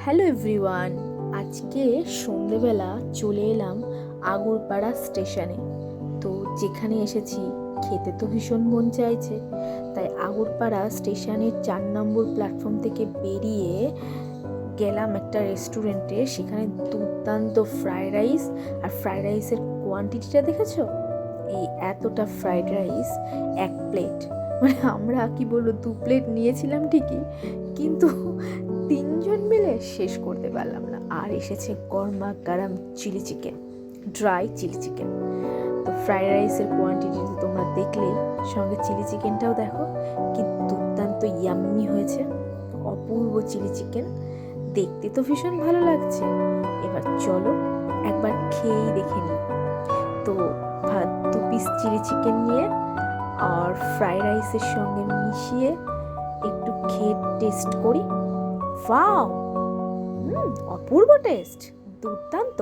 Hello everyone, আজকে সন্ধেবেলা চলে এলাম আগরপাড়া স্টেশনে। তো যেখানে এসেছি খেতে তো ভীষণ মন চাইছে, তাই আগরপাড়া স্টেশনের 4 নম্বর প্ল্যাটফর্ম থেকে বেরিয়ে গেলাম একটা রেস্টুরেন্টে। সেখানে দুর্দান্ত ফ্রাইড রাইস, আর ফ্রাইড রাইসের কোয়ান্টিটিটা দেখেছো? এই এতটা ফ্রাইড রাইস 1 প্লেট, মানে আমরা কি বলবো 2 প্লেট নিয়েছিলাম ঠিকই, কিন্তু 3জন মিলে শেষ করতে পারলাম না। আর এসেছে গরমা গরম chilli chicken, dry chilli chicken. তো ফ্রাইড রাইসের কোয়ান্টিটি তোমরা দেখলেই, সঙ্গে চিলি চিকেনটাও দেখো কি দুর্দান্ত ইয়াম্মি হয়েছে। অপূর্ব চিলি চিকেন, দেখতে তো ভীষণ ভালো লাগছে। এবার চলো একবার খেয়েই দেখে নিই। তো 2 পিস চিলি চিকেন নিয়ে আর ফ্রাইড রাইসের সঙ্গে মিশিয়ে একটু খেয়ে টেস্ট করি। ওয়াও, অপূর্ব টেস্ট, দুর্দান্ত।